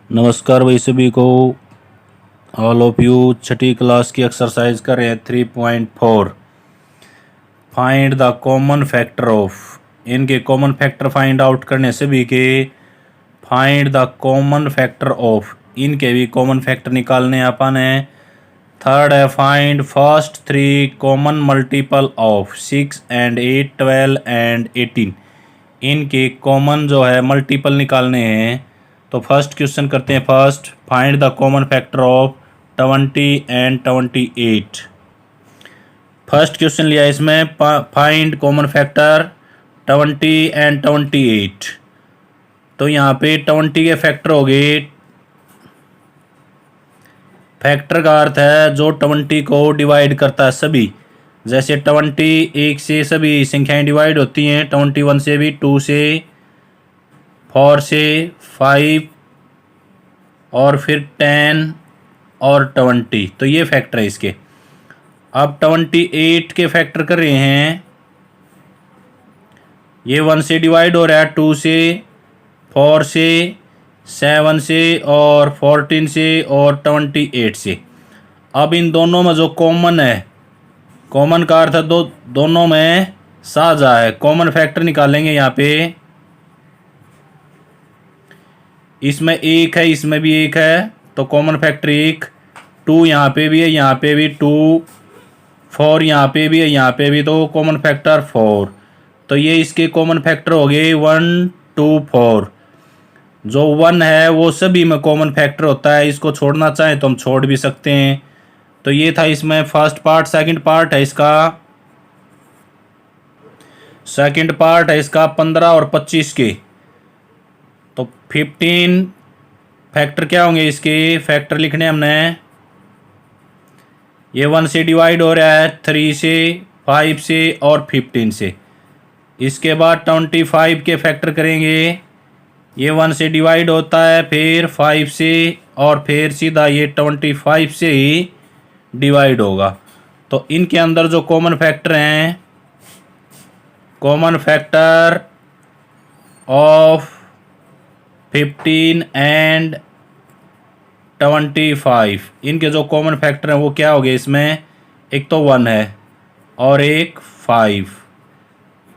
नमस्कार भाई सभी को। All of you Chhathi class की एक्सरसाइज कर रहे हैं 3.4। Find the common factor of. इनके कॉमन फैक्टर फाइंड आउट करने सभी के। Find the common factor of, इनके भी कॉमन फैक्टर निकालने अपन है। थर्ड है find first three common multiple of 6 and 8, 12 and 18। इनके कॉमन जो है मल्टीपल निकालने हैं। तो फर्स्ट क्वेश्चन करते हैं। First find the common factor of 20 and 28। First question लिया इसमें फाइंड कॉमन फैक्टर 20 and 28। तो यहाँ पे 20 के फैक्टर हो गए। फैक्टर का अर्थ है जो 20 को डिवाइड करता है सभी। जैसे 20 एक से सभी संख्याएं डिवाइड होती हैं, 21 से भी, 2 से, 4 से, 5 और फिर 10 और 20। तो ये फैक्टर है इसके। अब 28 के फैक्टर कर रहे हैं। ये 1 से डिवाइड हो रहा है, 2 से, 4 से, 7 से और 14 से और 28 से। अब इन दोनों में जो कॉमन है, कॉमन का अर्थ है दोनों में साझा है। कॉमन फैक्टर निकालेंगे यहाँ पे। इसमें एक है, इसमें भी एक है, तो कॉमन फैक्टर एक। 2 यहाँ पे भी है, यहाँ पे भी 2, 4 यहाँ पे भी है, यहाँ पे भी, तो कॉमन फैक्टर 4। तो ये इसके कॉमन फैक्टर हो गए 1, 2, 4। जो 1 है वो सभी में कॉमन फैक्टर होता है। इसको छोड़ना चाहें तो हम छोड़ भी सकते हैं। तो ये था इसमें फर्स्ट पार्ट। सेकंड पार्ट है इसका। सेकंड पार्ट है इसका 15 और 25 के। तो 15 फैक्टर क्या होंगे इसके? फैक्टर लिखने हमने। ये 1 से डिवाइड हो रहा है, 3 से, 5 से और 15 से। इसके बाद 25 के फैक्टर करेंगे। ये 1 से डिवाइड होता है, फिर 5 से और फिर सीधा ये 25 से ही डिवाइड होगा। तो इनके अंदर जो कॉमन फैक्टर हैं, कॉमन फैक्टर ऑफ 15 and 25, इनके जो कॉमन फैक्टर हैं वो क्या हो गए इसमें? एक तो 1 है और एक 5।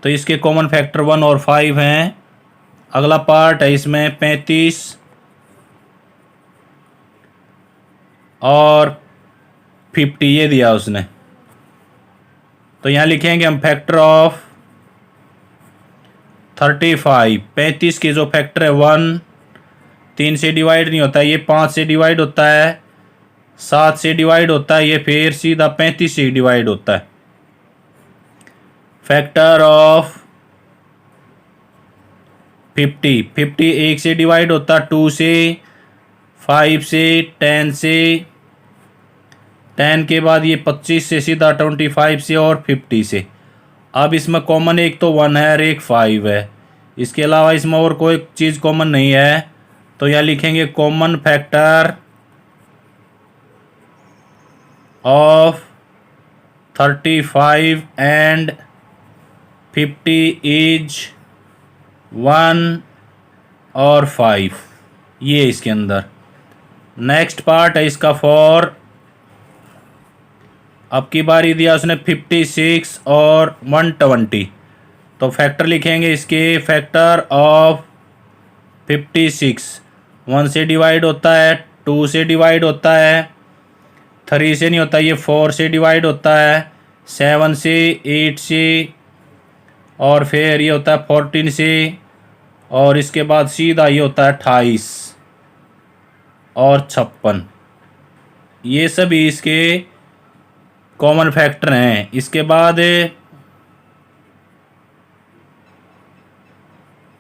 तो इसके कॉमन फैक्टर 1 और 5 हैं। अगला पार्ट है इसमें 35 और 50, ये दिया उसने। तो यहाँ लिखेंगे हम फैक्टर ऑफ 35। 35 के जो फैक्टर है 1, 3 से डिवाइड नहीं होता है, ये 5 से डिवाइड होता है, 7 से डिवाइड होता है, ये फिर सीधा 35 से डिवाइड होता है। Factor of 50। 50 1 से डिवाइड होता है, 2 से, 5 से, 10 से, 10 के बाद ये 25 से, सीधा 25 से और 50 से। अब इसमें कॉमन एक तो 1 है और एक 5 है। इसके अलावा इसमें और कोई चीज़ कॉमन नहीं है। तो यहाँ लिखेंगे common factor of 35 and 50 is 1 और 5। ये इसके अंदर। नेक्स्ट पार्ट है इसका 4। अब की बारी दिया उसने 56 और 120। तो फैक्टर लिखेंगे इसके। फैक्टर ऑफ 56, 1 से डिवाइड होता है, 2 से डिवाइड होता है, 3 से नहीं होता, ये 4 से डिवाइड होता है, 7 से, 8 से और फिर ये होता है 14 से और इसके बाद सीधा ये होता है 28 और 56। ये सभी इसके कॉमन फैक्टर हैं। इसके बाद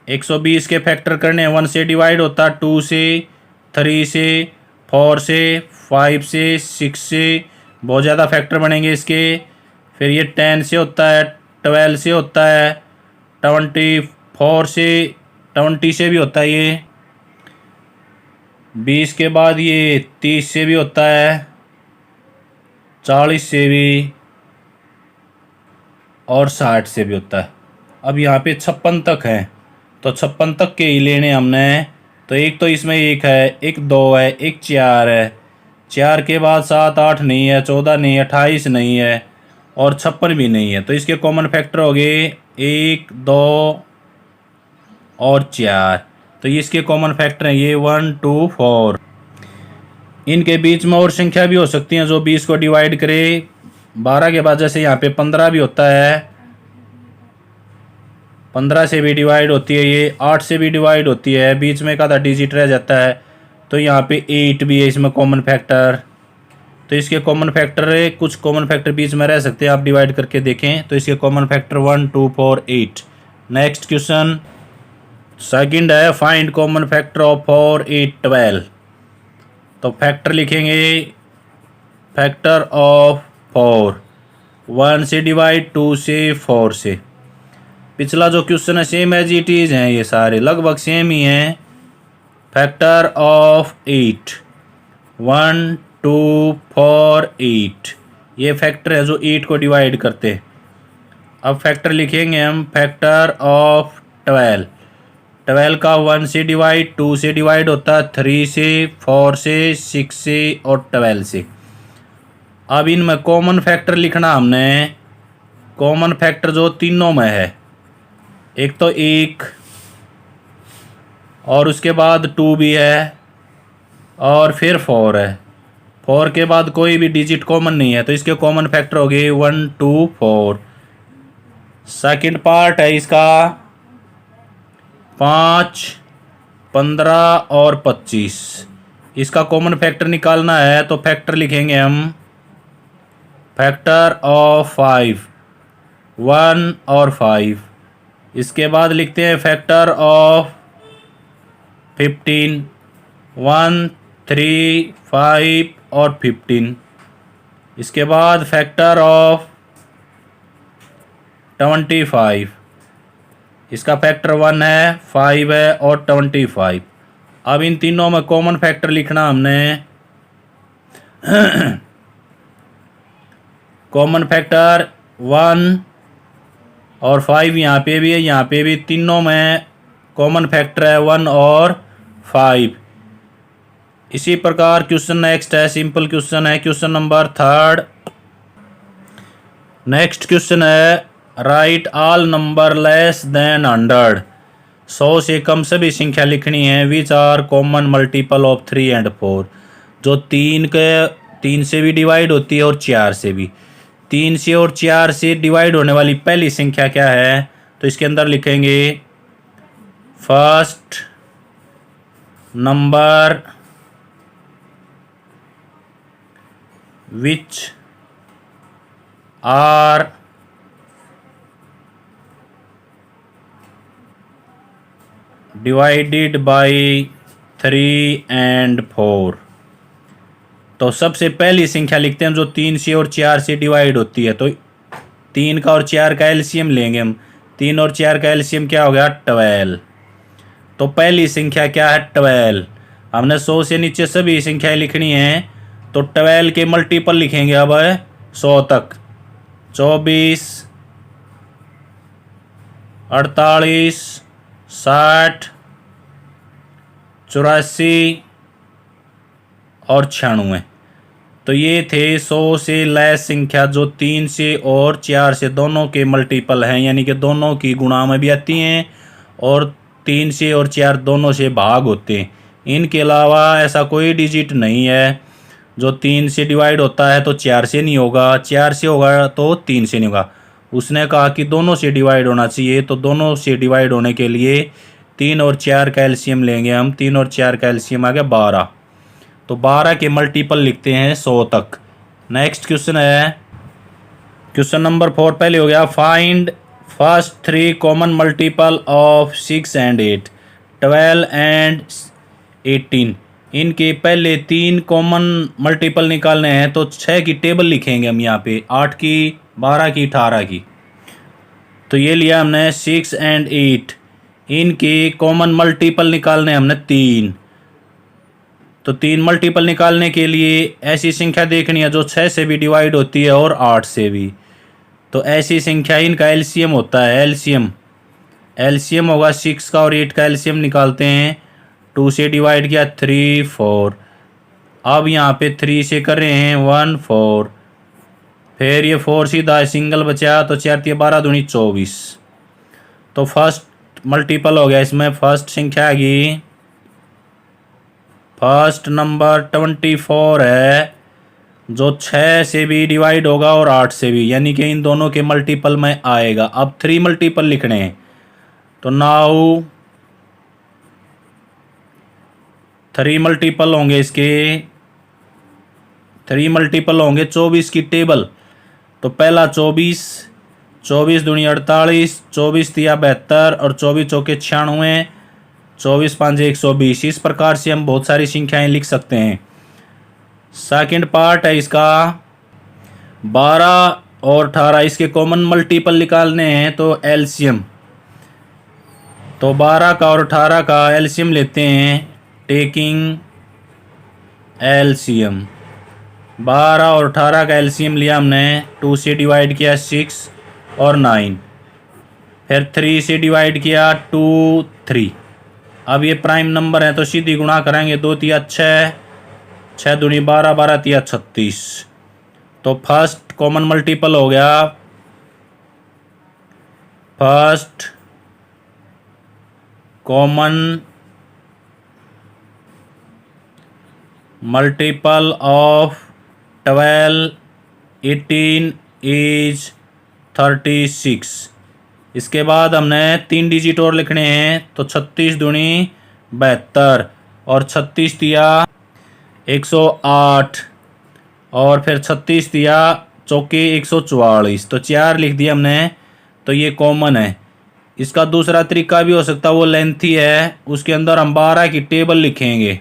120 के फैक्टर करने। 1 से डिवाइड होता है, 2 से, 3 से, 4 से, 5 से, 6 से। बहुत ज़्यादा फैक्टर बनेंगे इसके। फिर ये 10 से होता है, 12 से होता है, 24 से, 20 से भी होता है ये। 20 के बाद ये 30 से भी होता है, 40 से भी और 60 से भी होता है। अब यहाँ पे 56 तक हैं, तो 56 तक के ही लेने हमने। तो एक तो इसमें एक है, एक दो है, एक चार है। चार के बाद 7 8 नहीं है, 14 नहीं है, 28 नहीं है और 56 भी नहीं है। तो इसके कॉमन फैक्टर हो गए 1 2 और 4। तो इसके कॉमन फैक्टर हैं ये 1 2 4। इनके बीच में और संख्या भी हो सकती हैं जो 20 को डिवाइड करे। 12 के बाद जैसे यहाँ पे 15 भी होता है, 15 से भी डिवाइड होती है, ये 8 से भी डिवाइड होती है, बीच में एक आधा डिजिट रह जाता है। तो यहाँ पे 8 भी है इसमें कॉमन फैक्टर। तो इसके कॉमन फैक्टर है, कुछ कॉमन फैक्टर बीच में रह सकते हैं, आप डिवाइड करके देखें। तो इसके common factor 1 2 4 8। Next question second है, फाइंड कॉमन फैक्टर ऑफ 4 8 12। तो फैक्टर लिखेंगे, फैक्टर ऑफ 4 1 से डिवाइड, 2 से, 4 से। पिछला जो क्वेश्चन है सेम एज इट इज हैं, ये सारे लगभग सेम ही हैं। फैक्टर ऑफ 8 1 2 4 8, ये फैक्टर है जो 8 को डिवाइड करते हैं। अब फैक्टर लिखेंगे हम, फैक्टर ऑफ 12। 12 का 1 से डिवाइड, 2 से डिवाइड होता है, 3 से, 4 से, 6 से और 12 से। अब इनमें कॉमन फैक्टर लिखना हमने, कॉमन फैक्टर जो तीनों में है, एक तो 1 और उसके बाद 2 भी है और फिर 4 है। 4 के बाद कोई भी डिजिट कॉमन नहीं है, तो इसके कॉमन फैक्टर हो गए 1 2 4। सेकंड पार्ट है इसका 5 15 और 25। इसका कॉमन फैक्टर निकालना है, तो फैक्टर लिखेंगे हम, फैक्टर ऑफ 5 1 और 5। इसके बाद लिखते हैं फैक्टर ऑफ 15 1 3 5 और 15। इसके बाद फैक्टर ऑफ 25। इसका फैक्टर 1 है, 5 है और 25। अब इन तीनों में कॉमन फैक्टर लिखना हमने। कॉमन फैक्टर 1 और 5 यहाँ पे भी है, यहाँ पे भी, तीनों में कॉमन फैक्टर है 1 और 5। इसी प्रकार क्वेश्चन नेक्स्ट है, सिंपल क्वेश्चन है, क्वेश्चन नंबर 3। नेक्स्ट क्वेश्चन है, write all number less than 100। 100 से कम सभी संख्या लिखनी है, which are common multiple of 3 and 4। जो 3 से भी डिवाइड होती है और 4 से भी। 3 से और 4 से डिवाइड होने वाली पहली संख्या क्या है, तो इसके अंदर लिखेंगे first number which are divided by 3 and 4। तो सबसे पहली संख्या लिखते हैं जो 3 से और 4 से डिवाइड होती है। तो 3 का और 4 का एलसीएम लेंगे हम। 3 और 4 का एलसीएम क्या हो गया, 12। तो पहली संख्या क्या है, 12। हमने 100 से नीचे सभी संख्याएं लिखनी है, तो 12 के मल्टीपल लिखेंगे अब 100 तक। 24 48 60 84 और 96। तो ये थे 100 से लेस संख्या जो 3 से और 4 से दोनों के मल्टीपल हैं, यानी कि दोनों की गुणा में भी आती हैं और 3 से और 4 दोनों से भाग होते हैं। इनके अलावा ऐसा कोई डिजिट नहीं है जो 3 से डिवाइड होता है तो 4 से नहीं होगा, 4 से होगा तो 3 से नहीं होगा। उसने कहा कि दोनों से डिवाइड होना चाहिए, तो दोनों से डिवाइड होने के लिए 3 और 4 का एलसीएम लेंगे हम। 3 और 4 का एलसीएम आ गया 12। तो 12 के मल्टीपल लिखते हैं 100 तक। नेक्स्ट क्वेश्चन है, क्वेश्चन नंबर 4 पहले हो गया, find first 3 common multiple of 6 and 8। 12 and 18, इनके पहले 3 कॉमन मल्टीपल निकालने हैं, तो 6 की टेबल लिखेंगे हम यहाँ पे, 8 की, 12 की, 18 की। तो ये लिया हमने 6 एंड 8, इनके कॉमन मल्टीपल निकालने हमने 3। तो 3 मल्टीपल निकालने के लिए ऐसी संख्या देखनी है जो 6 से भी डिवाइड होती है और 8 से भी। तो ऐसी संख्या, इनका एलसीएम होता है, एलसीएम होगा 6 का और 8 का एलसीएम निकालते हैं 2 से डिवाइड किया 3 4। अब यहाँ पे 3 से कर रहे हैं 1 4, फिर ये 4 सीधा सिंगल बचा तो 4 3 12 दूनी 24। तो फर्स्ट मल्टीपल हो गया इसमें, फर्स्ट संख्या आएगी, फर्स्ट नंबर 24 है जो 6 से भी डिवाइड होगा और 8 से भी, यानी कि इन दोनों के मल्टीपल में आएगा। अब 3 मल्टीपल लिखने हैं तो नाउ 3 मल्टीपल होंगे इसके, 3 मल्टीपल होंगे 24 की टेबल। तो पहला 24, 24 दूनी 48, 24 तिया 72 और 24 चौके 96, 24 5 120। इस प्रकार से हम बहुत सारी संख्याएं लिख सकते हैं। सेकंड पार्ट है इसका, 12 और 18 इसके कॉमन मल्टीपल निकालने हैं तो एलसीएम। तो 12 का और 18 का एलसीएम लेते हैं, टेकिंग एलसीएम। 12 और 18 का एलसीएम लिया हमने, 2 से डिवाइड किया 6 और 9, फिर 3 से डिवाइड किया 2 3। अब ये प्राइम नंबर है तो सीधी गुणा करेंगे, 2 तिया 6, 6 दूनी 12, 12 तिया 36। तो फर्स्ट कॉमन मल्टीपल हो गया, first common multiple of 12 18 is 36। इसके बाद हमने 3 डिजिट और लिखने हैं तो 36 दूनी 72 और 36 दिया 108 और फिर 36 दिया चौके 144। तो 4 लिख दिया हमने, तो ये कॉमन है। इसका दूसरा तरीका भी हो सकता है, वो लेंथी है, उसके अंदर हम 12 की टेबल लिखेंगे।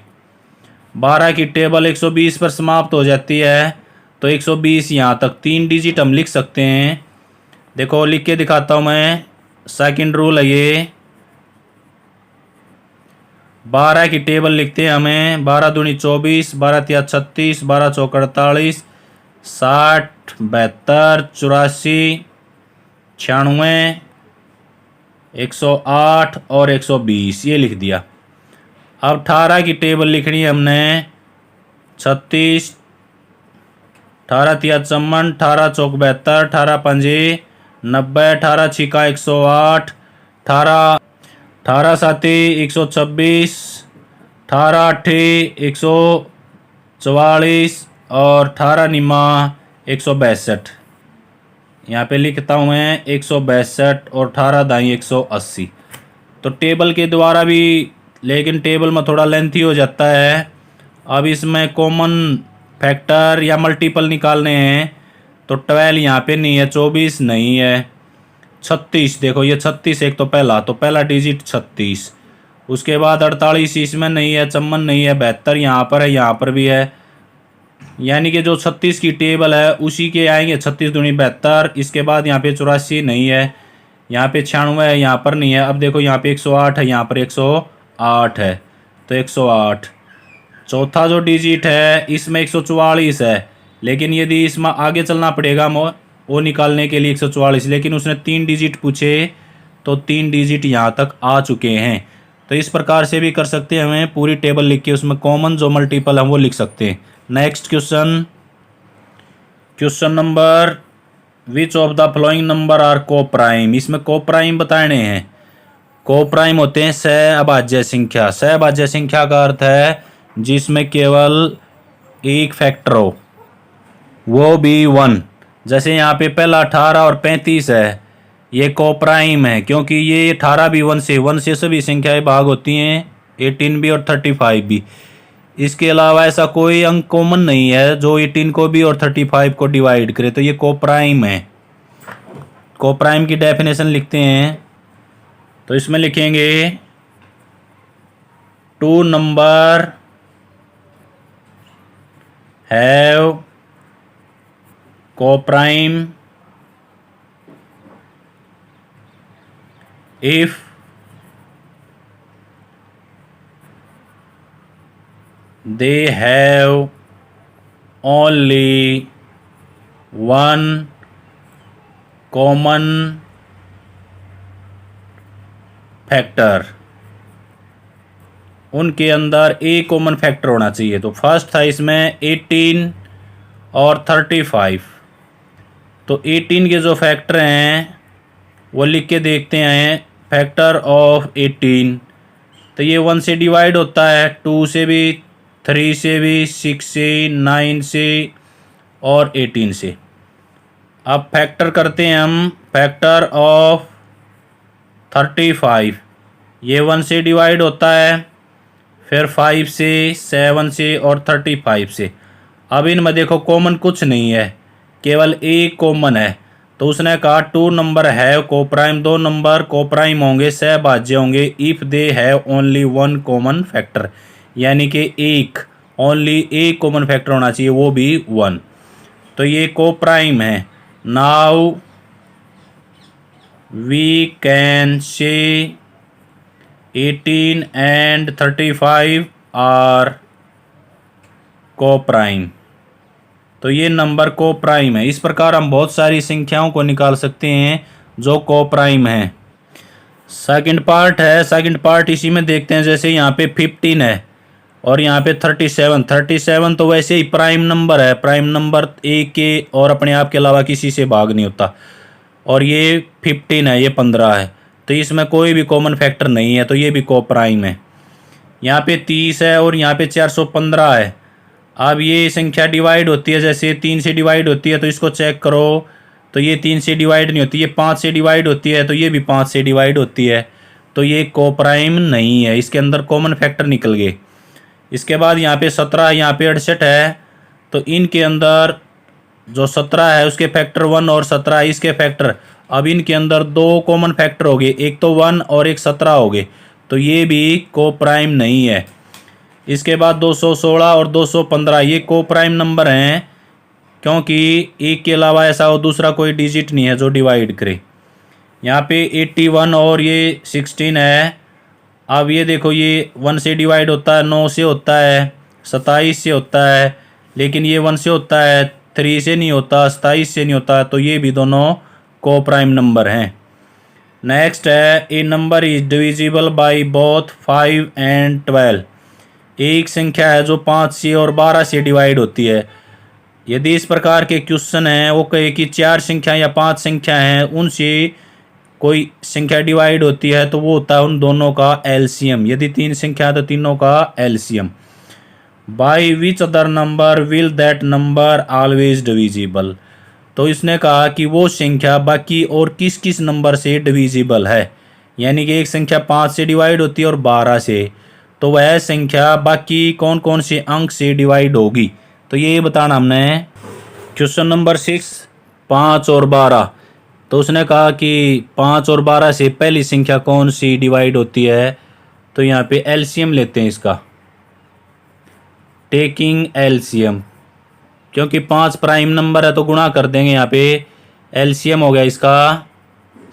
12 की टेबल 120 पर समाप्त हो जाती है तो 120 यहाँ तक 3 डिजिट हम लिख सकते हैं। देखो लिख के दिखाता हूँ मैं, सेकंड रूल है ये। 12 की टेबल लिखते हैं हमें, 12 दूनी 24, 12 तिया 36, 12 चौक 48, 60 72 84 96 108 और 120, ये लिख दिया। अब 18 की टेबल लिखनी है हमने, 36, 18 तिया 54, 18 चौक 72, 18 पंजे 90, 18 छिका 108, 18 साते 126, 18 अट्ठे 144 और 18 निमा 162। यहाँ पे लिखता हूँ मैं 162 और 18 दाई 180। तो टेबल के द्वारा भी, लेकिन टेबल में थोड़ा लेंथी हो जाता है। अब इसमें कॉमन फैक्टर या मल्टीपल निकालने हैं तो 12 यहाँ पे नहीं है, 24 नहीं है, 36 देखो ये 36 एक तो पहला डिजिट 36। उसके बाद 48 इसमें नहीं है, 54 नहीं है, 72 यहाँ पर है, यहाँ पर भी है, यानी कि जो 36 की टेबल है उसी के आएंगे 36 दूनी 72। इसके बाद यहाँ पे 84 नहीं है, यहाँ पे 96 है, यहाँ पर नहीं है। अब देखो यहाँ पे 108 है, यहाँ पर 108 है, तो 108। चौथा जो डिजिट है इसमें 144 है, लेकिन यदि इसमें आगे चलना पड़ेगा वो निकालने के लिए 144, लेकिन उसने 3 डिजिट पूछे तो 3 डिजिट यहाँ तक आ चुके हैं। तो इस प्रकार से भी कर सकते हैं, हमें पूरी टेबल लिख के उसमें कॉमन जो मल्टीपल है वो लिख सकते हैं। Next question, question number, which of the following number are coprime. इसमें को प्राइम बताने हैं। को प्राइम होते हैं सहअभाज्य संख्या। सहअभाज्य संख्या का अर्थ है जिसमें केवल एक फैक्टर हो, वो भी 1। जैसे यहाँ पे पहला 18 और 35 है, ये को प्राइम है क्योंकि ये 18 भी 1 से सभी संख्याएं भाग होती हैं, 18 भी और 35 भी। इसके अलावा ऐसा कोई अंक कॉमन नहीं है जो 18 को भी और 35 को डिवाइड करे, तो ये को प्राइम है। को प्राइम की डेफिनेशन लिखते हैं तो इसमें लिखेंगे 2 number have co-prime if they have only one common factor। उनके अंदर ए कॉमन फैक्टर होना चाहिए। तो फर्स्ट था इसमें 18 और 35। तो 18 के जो फैक्टर हैं वो लिख के देखते हैं। फैक्टर ऑफ 18, तो ये 1 से डिवाइड होता है, 2 से भी, 3 से भी, 6 से, 9 से और 18 से। अब फैक्टर करते हैं हम। फैक्टर ऑफ 35, ये 1 से डिवाइड होता है, फिर 5 से, 7 से और 35 से। अब इनमें देखो कॉमन कुछ नहीं है, केवल एक कॉमन है। तो उसने कहा 2 नंबर है कोप्राइम, 2 नंबर कोप्राइम होंगे, सहभाज्य होंगे if they have only 1 common factor, यानी कि एक, ओनली एक कॉमन फैक्टर होना चाहिए, वो भी 1। तो ये कोप्राइम है। Now we can say 18 and 35 are coprime. तो ये नंबर कोप्राइम है। इस प्रकार हम बहुत सारी संख्याओं को निकाल सकते हैं जो कोप्राइम हैं। सेकंड पार्ट है। सेकंड पार्ट इसी में देखते हैं। जैसे यहाँ पे 15 है और यहाँ पे 37 तो वैसे ही प्राइम नंबर है। प्राइम नंबर एक के और अपने आप के अलावा किसी से भाग नहीं होता। और ये 15 है, ये 15 है, तो इसमें कोई भी कॉमन फैक्टर नहीं है, तो ये भी कोप्राइम है। यहाँ पे 30 है और यहाँ पे 415 है। अब ये संख्या डिवाइड होती है, जैसे 3 से डिवाइड होती है, तो इसको चेक करो। तो ये 3 से डिवाइड नहीं होती, ये 5 से डिवाइड होती है, तो ये भी 5 से डिवाइड होती है। तो ये कोप्राइम नहीं है, इसके अंदर कॉमन फैक्टर निकल गए। इसके बाद यहाँ पे 17, यहाँ पे 68 है। तो इनके अंदर जो 17 है उसके फैक्टर 1 और 17 इसके फैक्टर। अब इनके अंदर 2 कॉमन फैक्टर हो गए, एक तो 1 और एक 17 हो गए, तो ये भी कोप्राइम नहीं है। इसके बाद 216 और 215 ये कोप्राइम नंबर हैं, क्योंकि एक के अलावा ऐसा हो दूसरा कोई डिजिट नहीं है जो डिवाइड करे। यहाँ पे 81 और ये 16 है। अब ये देखो, ये 1 से डिवाइड होता है, 9 से होता है, 27 से होता है, लेकिन ये 1 से होता है, 3 से नहीं होता, 27 से नहीं होता, तो ये भी दोनों कोप्राइम नंबर हैं। नेक्स्ट है a number is divisible by both 5 and 12। एक संख्या है जो 5 से और 12 से डिवाइड होती है। यदि इस प्रकार के क्वेश्चन हैं, वो कहे कि 4 संख्या या 5 संख्या हैं, उनसे कोई संख्या डिवाइड होती है, तो वो होता है उन दोनों का एलसीएम। यदि 3 संख्या है तो तीनों का LCM. By which other number will that number always divisible. तो इसने कहा कि वो संख्या बाकी और किस किस नंबर से डिविजिबल है, यानी कि एक संख्या 5 से डिवाइड होती है और 12 से, तो वह संख्या बाकी कौन कौन से अंक से डिवाइड होगी। तो ये बताना हमने। क्वेश्चन नंबर 6, 5 और 12। तो उसने कहा कि 5 और 12 से पहली संख्या कौन सी डिवाइड होती है। तो यहाँ पे एलसीएम लेते हैं इसका, टेकिंग एलसीएम, क्योंकि 5 प्राइम नंबर है तो गुणा कर देंगे। यहाँ पे एलसीएम हो गया इसका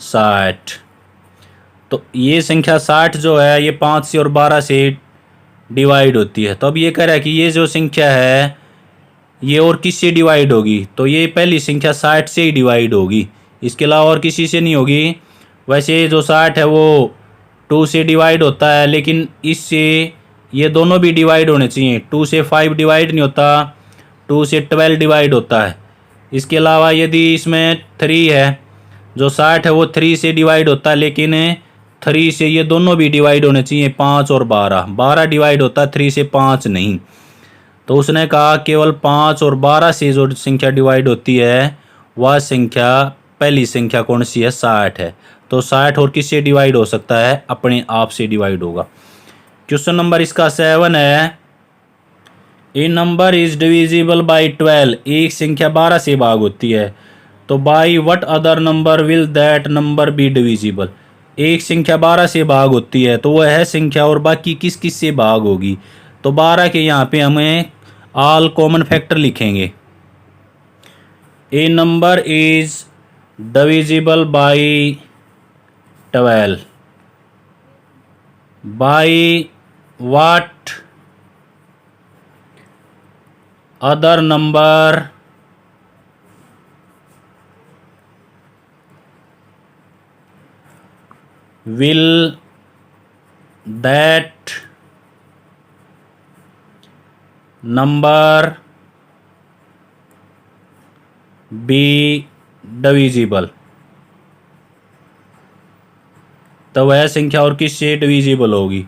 60। तो ये संख्या 60 जो है ये 5 से और 12 से डिवाइड होती है। तो अब ये कह रहा है कि ये जो संख्या है ये और किससे डिवाइड होगी। तो ये पहली संख्या 60 से ही डिवाइड होगी, इसके अलावा और किसी से नहीं होगी। वैसे जो 60 है वो 2 से डिवाइड होता है, लेकिन इससे ये दोनों भी डिवाइड होने चाहिए। 2 से 5 डिवाइड नहीं होता, 2 से 12 डिवाइड होता है। इसके अलावा यदि इसमें 3 है, जो 60 है वो 3 से डिवाइड होता है, लेकिन 3 से ये दोनों भी डिवाइड होने चाहिए, 5 और 12। 12 डिवाइड होता है, 3 से 5 नहीं। तो उसने कहा केवल 5 और 12 से जो संख्या डिवाइड होती है वह संख्या, पहली संख्या कौन सी है, 60 है। तो 60 और किससे डिवाइड हो सकता है, अपने आप से डिवाइड होगा। क्वेश्चन नंबर इसका 7 है। A number is divisible by 12। एक संख्या 12 से भाग होती है, तो by what other number will that number be divisible. एक संख्या 12 से भाग होती है तो वह संख्या और बाकी किस किस से भाग होगी। तो 12 के यहाँ पे हमें ऑल कॉमन फैक्टर लिखेंगे। A number is divisible by 12 by what other number will that number be divisible. तो वह संख्या और किससे डिविजिबल होगी?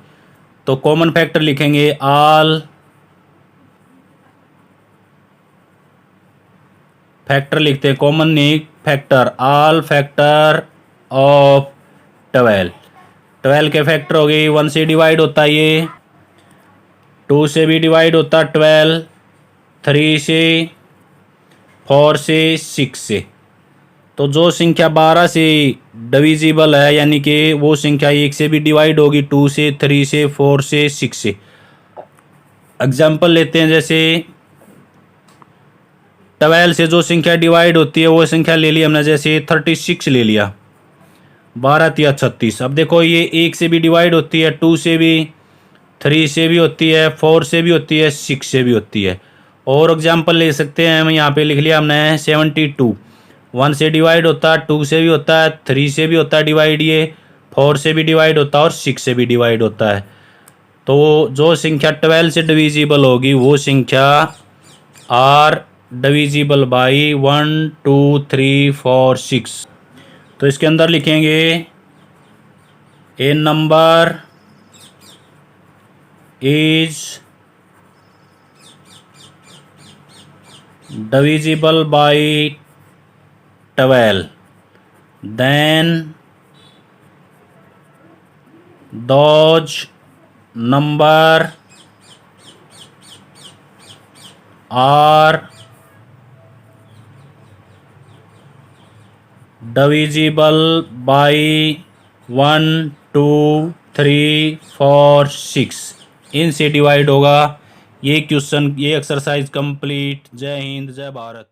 तो कॉमन फैक्टर लिखेंगे ऑल फैक्टर लिखते हैं, कॉमन नहीं फैक्टर, ऑल फैक्टर ऑफ 12। 12 के फैक्टर हो गए, 1 से डिवाइड होता है ये, 2 से भी डिवाइड होता है 12, 3 से, 4 से, 6 से। तो जो संख्या 12 से डिविजिबल है यानी कि वो संख्या 1 से भी डिवाइड होगी, 2 से, 3 से, 4 से, 6 से। एग्जाम्पल लेते हैं, जैसे 12 से जो संख्या डिवाइड होती है वो संख्या ले ली हमने, जैसे 36 ले लिया, 12 या 36। अब देखो ये 1 से भी डिवाइड होती है, 2 से भी, 3 से भी होती है, 4 से भी होती है, 6 से भी होती है। और एग्जाम्पल ले सकते हैं हम, यहाँ पे लिख लिया हमने 72, 1 से डिवाइड होता है, 2 से भी होता है, 3 से भी होता है डिवाइड, ये 4 से भी डिवाइड होता है और 6 से भी डिवाइड होता है। तो जो संख्या 12 से डिविजिबल होगी वो संख्या आर डिविजिबल बाई 1 2 3 4 6। तो इसके अंदर लिखेंगे a number is divisible by 12, then those number are divisible by 1 2 3 4 6। इनसे डिवाइड होगा। ये क्वेश्चन, ये एक्सरसाइज कंप्लीट। जय हिंद, जय भारत।